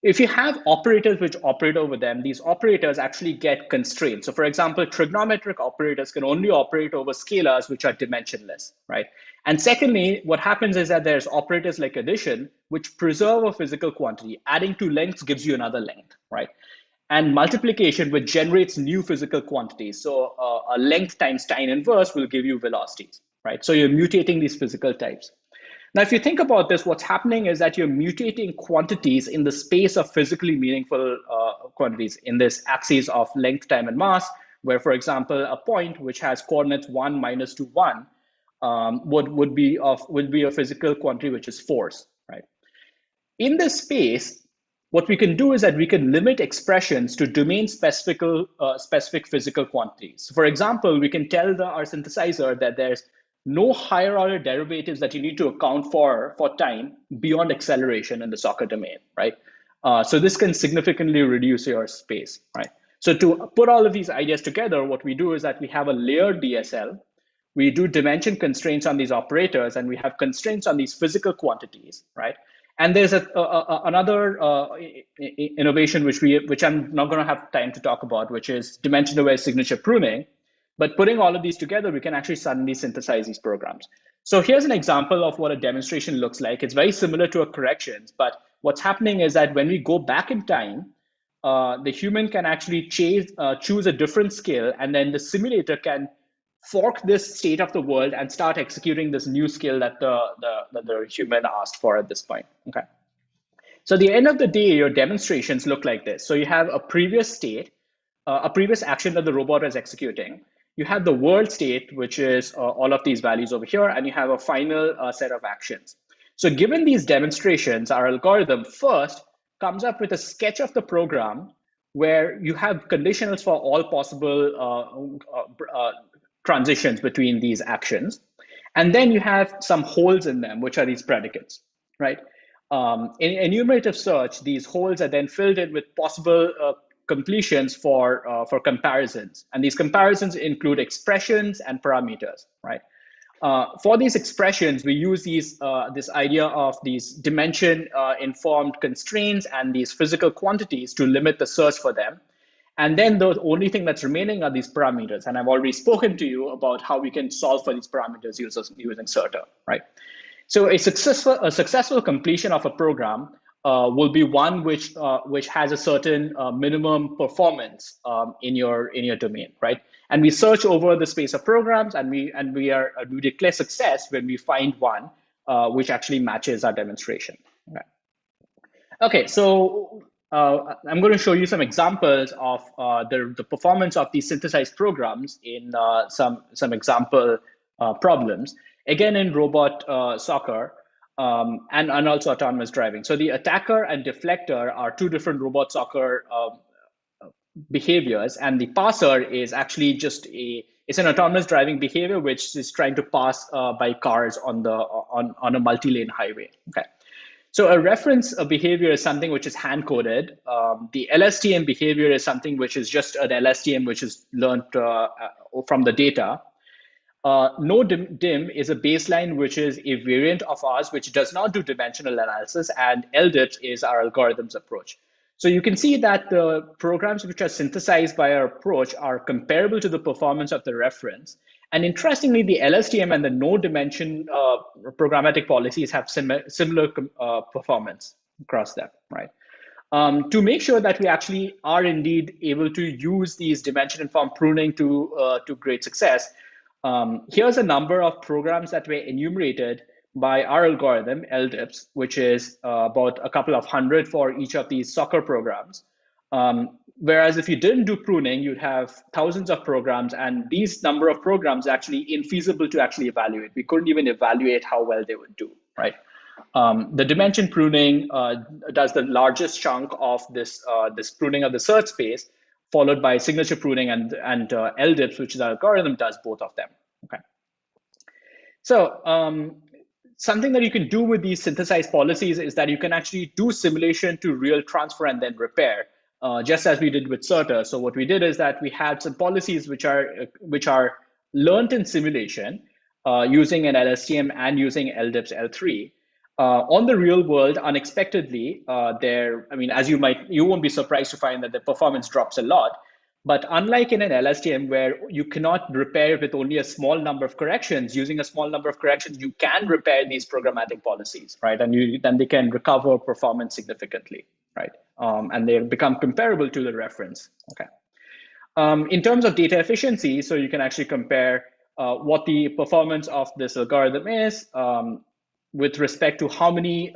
If you have operators which operate over them, these operators actually get constrained. So for example, trigonometric operators can only operate over scalars which are dimensionless, right? And secondly, what happens is that there's operators like addition, which preserve a physical quantity. Adding two lengths gives you another length, right? And multiplication, which generates new physical quantities. So a length times time inverse will give you velocities, right? So you're mutating these physical types. Now, if you think about this, what's happening is that you're mutating quantities in the space of physically meaningful quantities in this axis of length, time, and mass, where, for example, a point which has coordinates 1, minus 2, 1 would be a physical quantity, which is force, right? In this space, what we can do is that we can limit expressions to domain-specific physical quantities. So for example, we can tell our synthesizer that there's no higher order derivatives that you need to account for time beyond acceleration in the soccer domain, right? So this can significantly reduce your space, right? So to put all of these ideas together, what we do is that we have a layered DSL. We do dimension constraints on these operators, and we have constraints on these physical quantities, right? And there's another innovation which I'm not going to have time to talk about, which is dimension-aware signature pruning. But putting all of these together, we can actually suddenly synthesize these programs. So here's an example of what a demonstration looks like. It's very similar to a corrections, but what's happening is that when we go back in time, the human can actually choose a different skill, and then the simulator can fork this state of the world and start executing this new skill that the human asked for at this point. Okay. So at the end of the day, your demonstrations look like this. So you have a previous state, a previous action that the robot is executing. You have the world state, which is all of these values over here, and you have a final set of actions. So given these demonstrations, our algorithm first comes up with a sketch of the program where you have conditionals for all possible transitions between these actions. And then you have some holes in them, which are these predicates, right? In enumerative search, these holes are then filled in with possible completions for comparisons. And these comparisons include expressions and parameters, right? For these expressions, we use this idea of these dimension-informed constraints and these physical quantities to limit the search for them. And then the only thing that's remaining are these parameters. And I've already spoken to you about how we can solve for these parameters using SERTA, right? So a successful completion of a program will be one which has a certain minimum performance in your domain, right? And we search over the space of programs, and we declare success when we find one which actually matches our demonstration. Okay, so I'm going to show you some examples of the performance of these synthesized programs in some example problems. Again, in robot soccer and also autonomous driving. So the attacker and deflector are two different robot soccer behaviors, and the passer is actually just it's an autonomous driving behavior which is trying to pass by cars on a multi-lane highway. Okay. So a reference behavior is something which is hand-coded. The LSTM behavior is something which is just an LSTM which is learned from the data. No dim is a baseline which is a variant of ours which does not do dimensional analysis, and LDIPS is our algorithms approach. So you can see that the programs which are synthesized by our approach are comparable to the performance of the reference. And interestingly, the LSTM and the no dimension programmatic policies have similar performance across them, right? To make sure that we actually are indeed able to use these dimension-informed pruning to great success, here's a number of programs that were enumerated by our algorithm, LDIPS, which is about a couple of hundred for each of these soccer programs. Whereas if you didn't do pruning, you'd have thousands of programs, and these number of programs actually infeasible to actually evaluate. We couldn't even evaluate how well they would do, right? The dimension pruning does the largest chunk of this pruning of the search space, followed by signature pruning, and LDIPS, which is our algorithm, does both of them. Okay. So something that you can do with these synthesized policies is that you can actually do simulation to real transfer and then repair, just as we did with CERTA. So what we did is that we had some policies which are learned in simulation using an LSTM and using LDIPS L3. On the real world, unexpectedly, as you won't be surprised to find that the performance drops a lot. But unlike in an LSTM where you cannot repair with only a small number of corrections, using a small number of corrections, you can repair these programmatic policies, right? And then they can recover performance significantly, right? And they become comparable to the reference, okay? In terms of data efficiency, so you can actually compare what the performance of this algorithm is with respect to how many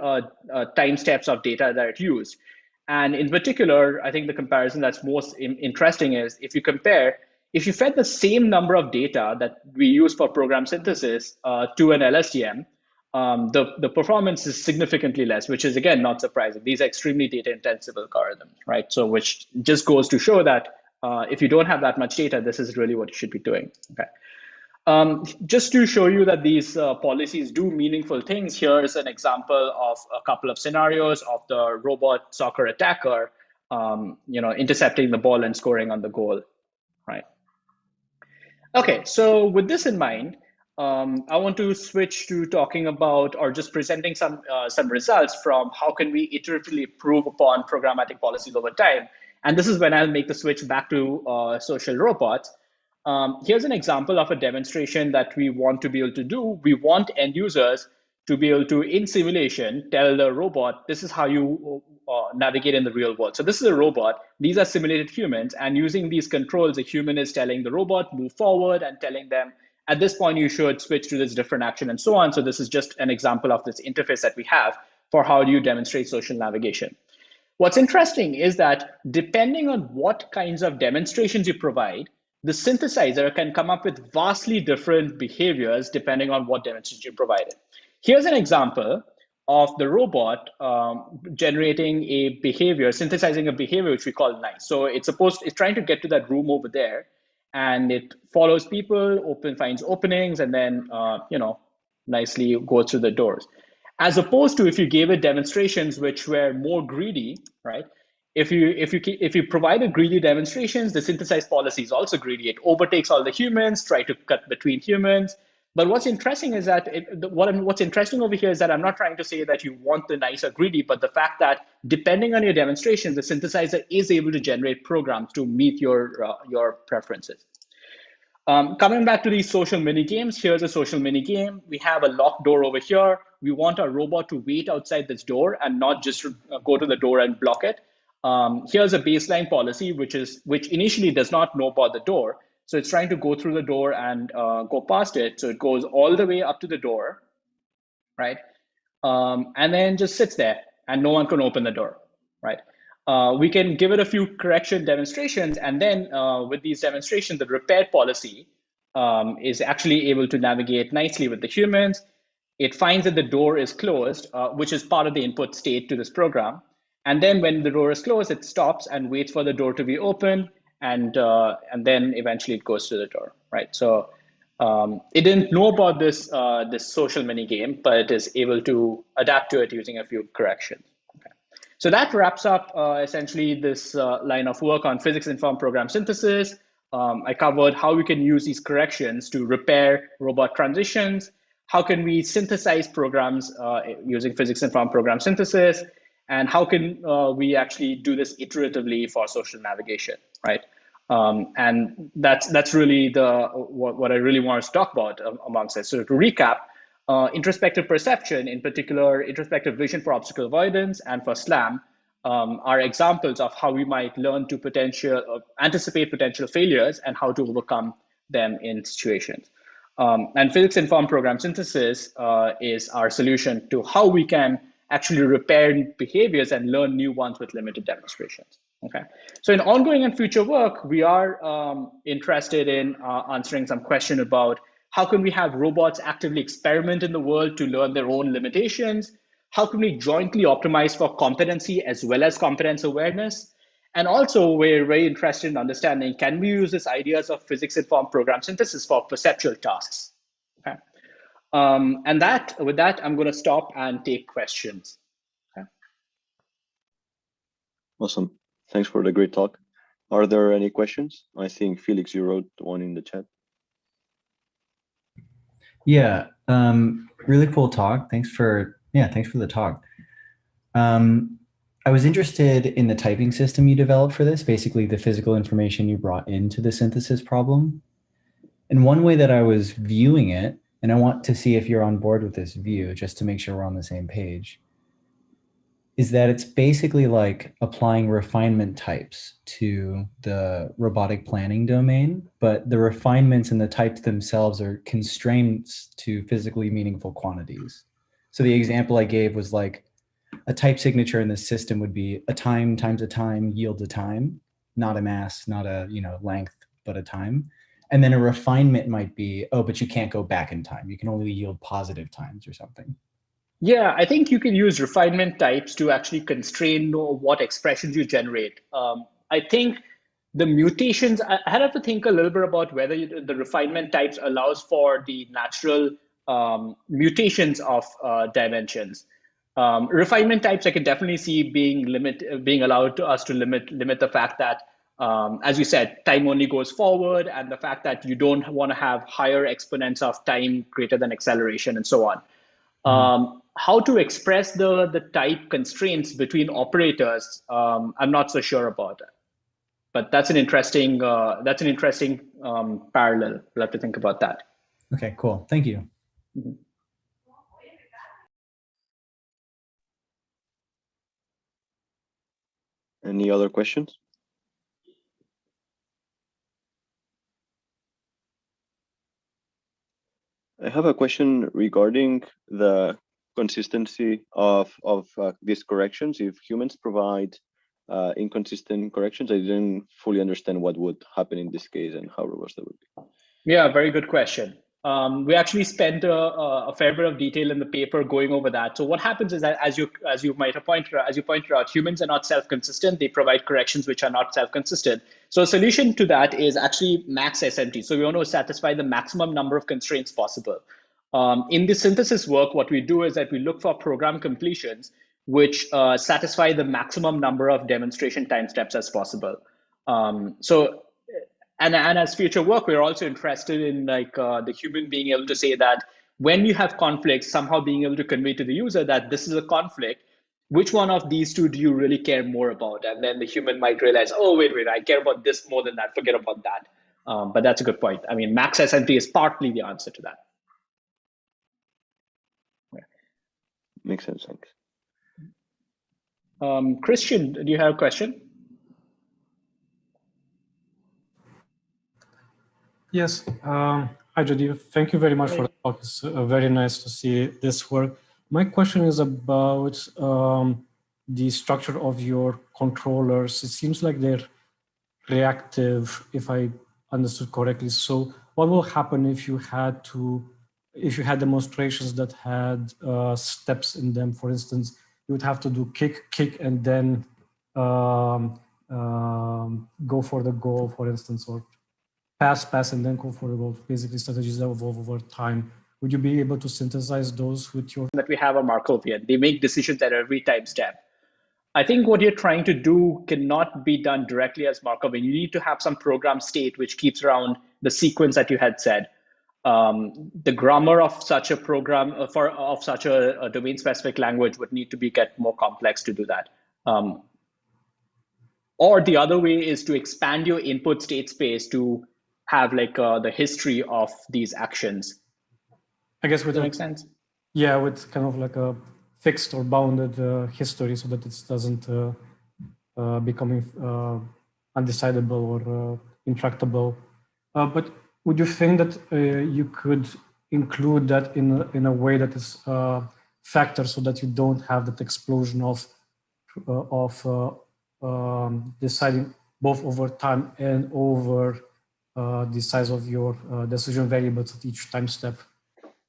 time steps of data that it used. And in particular, I think the comparison that's most interesting is if you fed the same number of data that we use for program synthesis to an LSTM, the performance is significantly less, which is, again, not surprising. These are extremely data-intensive algorithms, right? So which just goes to show that if you don't have that much data, this is really what you should be doing, okay? Just to show you that these policies do meaningful things, here is an example of a couple of scenarios of the robot soccer attacker, intercepting the ball and scoring on the goal, right? Okay, so with this in mind, I want to switch to talking about, or just presenting some results from how can we iteratively improve upon programmatic policies over time. And this is when I'll make the switch back to social robots. Here's an example of a demonstration that we want to be able to do. We want end users to be able to, in simulation, tell the robot, this is how you navigate in the real world. So this is a robot. These are simulated humans. And using these controls, a human is telling the robot, move forward, and telling them, at this point, you should switch to this different action, and so on. So this is just an example of this interface that we have for how do you demonstrate social navigation. What's interesting is that depending on what kinds of demonstrations you provide, the synthesizer can come up with vastly different behaviors depending on what demonstration you provided. Here's an example of the robot generating a behavior, synthesizing a behavior which we call nice. So it's trying to get to that room over there, and it follows people, finds openings, and then nicely goes through the doors. As opposed to if you gave it demonstrations which were more greedy, right? If you provided greedy demonstrations, the synthesized policy is also greedy. It overtakes all the humans, try to cut between humans. But what's interesting is that what's interesting over here is that I'm not trying to say that you want the nice or greedy, but the fact that depending on your demonstrations, the synthesizer is able to generate programs to meet your preferences. Coming back to these social mini games, here's a social mini game. We have a locked door over here. We want our robot to wait outside this door and not just go to the door and block it. Here's a baseline policy, which initially does not know about the door. So it's trying to go through the door and go past it. So it goes all the way up to the door, right? And then just sits there and no one can open the door, right? we can give it a few correction demonstrations, and then with these demonstrations, the repair policy is actually able to navigate nicely with the humans. It finds that the door is closed, which is part of the input state to this program. And then when the door is closed, it stops and waits for the door to be open, and then eventually it goes to the door, right? So it didn't know about this social mini game, but it is able to adapt to it using a few corrections. Okay. So that wraps up essentially this line of work on physics-informed program synthesis. I covered how we can use these corrections to repair robot transitions. How can we synthesize programs using physics-informed program synthesis? And how can we actually do this iteratively for social navigation, right? And that's really what I really want to talk about amongst it. So to recap, introspective perception, in particular, introspective vision for obstacle avoidance and for SLAM, are examples of how we might learn to anticipate potential failures and how to overcome them in situations. And physics-informed program synthesis is our solution to how we can actually repair behaviors and learn new ones with limited demonstrations. Okay, so in ongoing and future work, we are interested in answering some question about how can we have robots actively experiment in the world to learn their own limitations? How can we jointly optimize for competency as well as competence awareness? And also, we're very interested in understanding, can we use these ideas of physics-informed program synthesis for perceptual tasks? Okay. And with that, I'm going to stop and take questions. Okay. Awesome. Thanks for the great talk. Are there any questions? I think Felix, you wrote one in the chat. Yeah, really cool talk. Thanks for the talk. I was interested in the typing system you developed for this, basically the physical information you brought into the synthesis problem. And one way that I was viewing it, and I want to see if you're on board with this view, just to make sure we're on the same page, is that it's basically like applying refinement types to the robotic planning domain, but the refinements and the types themselves are constraints to physically meaningful quantities. So the example I gave was like a type signature in the system would be a time times a time yields a time, not a mass, not a length, but a time. And then a refinement might be, oh, but you can't go back in time. You can only yield positive times or something. Yeah, I think you can use refinement types to actually constrain what expressions you generate. I think the mutations, I had to think a little bit about whether the refinement types allows for the natural mutations of dimensions. Refinement types I can definitely see being allowed to us to limit the fact that, as you said, time only goes forward, and the fact that you don't want to have higher exponents of time greater than acceleration and so on. How to express the type constraints between operators, I'm not so sure about it. But that's an interesting parallel. We'll have to think about that. Okay, cool. Thank you. Mm-hmm. Any other questions? I have a question regarding the consistency of these corrections. If humans provide inconsistent corrections, I didn't fully understand what would happen in this case and how robust that would be. Yeah, very good question. We actually spent a fair bit of detail in the paper going over that. So what happens is that, as you pointed out, humans are not self-consistent. They provide corrections which are not self-consistent. So a solution to that is actually max SMT. So we want to satisfy the maximum number of constraints possible. In the synthesis work, what we do is that we look for program completions which satisfy the maximum number of demonstration time steps as possible. And as future work, we're also interested in the human being able to say that when you have conflicts, somehow being able to convey to the user that this is a conflict, which one of these two do you really care more about? And then the human might realize, oh, wait, I care about this more than that, forget about that. But that's a good point. I mean, max SMT is partly the answer to that. Yeah. Makes sense, thanks. Christian, do you have a question? Yes. Hi, Joydeep. Thank you very much for the talk. It's very nice to see this work. My question is about the structure of your controllers, it seems like they're reactive, if I understood correctly. So what will happen if you had demonstrations that had steps in them? For instance, you would have to do kick, and then go for the goal, for instance, or pass, and then go for the goal. Basically, strategies that evolve over time. Would you be able to synthesize those with your? That we have a Markovian. They make decisions at every time step. I think what you're trying to do cannot be done directly as Markovian. You need to have some program state which keeps around the sequence that you had said. The grammar of such a program of such a domain-specific language would need to get more complex to do that. Or the other way is to expand your input state space to have like the history of these actions. I guess does that make sense? Yeah, with kind of like a fixed or bounded history, so that it doesn't become undecidable or intractable. But would you think that you could include that in a way that is factored, so that you don't have that explosion of deciding both over time and over the size of your decision variables at each time step?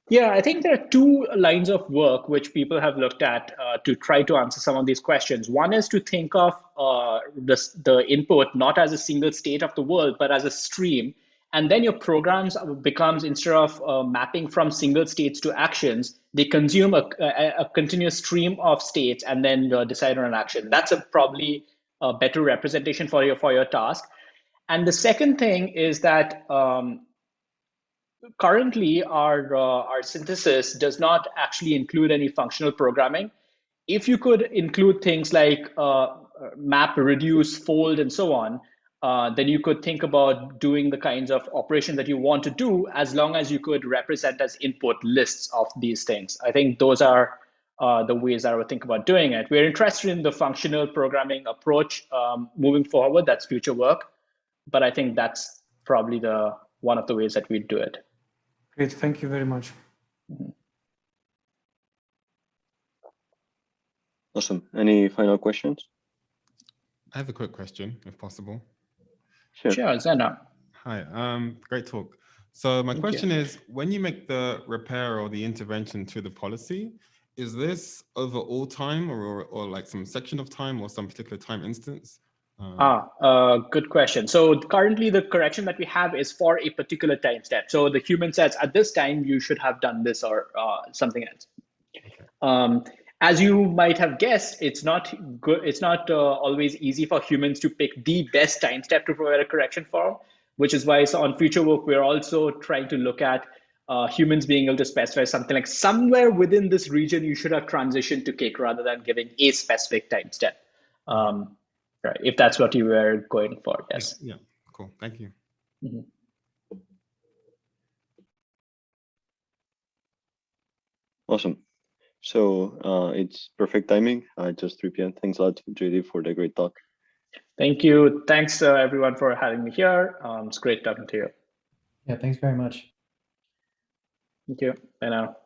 Yeah, I think there are two lines of work which people have looked at to try to answer some of these questions. One is to think of the input not as a single state of the world, but as a stream. And then your programs becomes, instead of mapping from single states to actions, they consume a continuous stream of states and then decide on an action. That's probably a better representation for your task. And the second thing is that currently, our synthesis does not actually include any functional programming. If you could include things like map, reduce, fold, and so on, then you could think about doing the kinds of operations that you want to do, as long as you could represent as input lists of these things. I think those are the ways I would think about doing it. We're interested in the functional programming approach moving forward. That's future work. But I think that's probably one of the ways that we'd do it. Great, thank you very much. Awesome. Any final questions? I have a quick question, if possible. Sure, Zena. Hi, great talk. So my question is, when you make the repair or the intervention to the policy, is this over all time or like some section of time or some particular time instance? Good question. So currently the correction that we have is for a particular time step. So the human says at this time you should have done this or something else. Okay. As you might have guessed, it's not good. It's not always easy for humans to pick the best time step to provide a correction for, which is why on future work we're also trying to look at humans being able to specify something like somewhere within this region you should have transitioned to kick rather than giving a specific time step. Right, if that's what you were going for, yes. Yeah, cool, thank you. Awesome. So it's perfect timing. Just 3 p.m. Thanks a lot, Joydeep, for the great talk. Thank you. Thanks, everyone, for having me here. It's great talking to you. Yeah, thanks very much. Thank you. Bye now.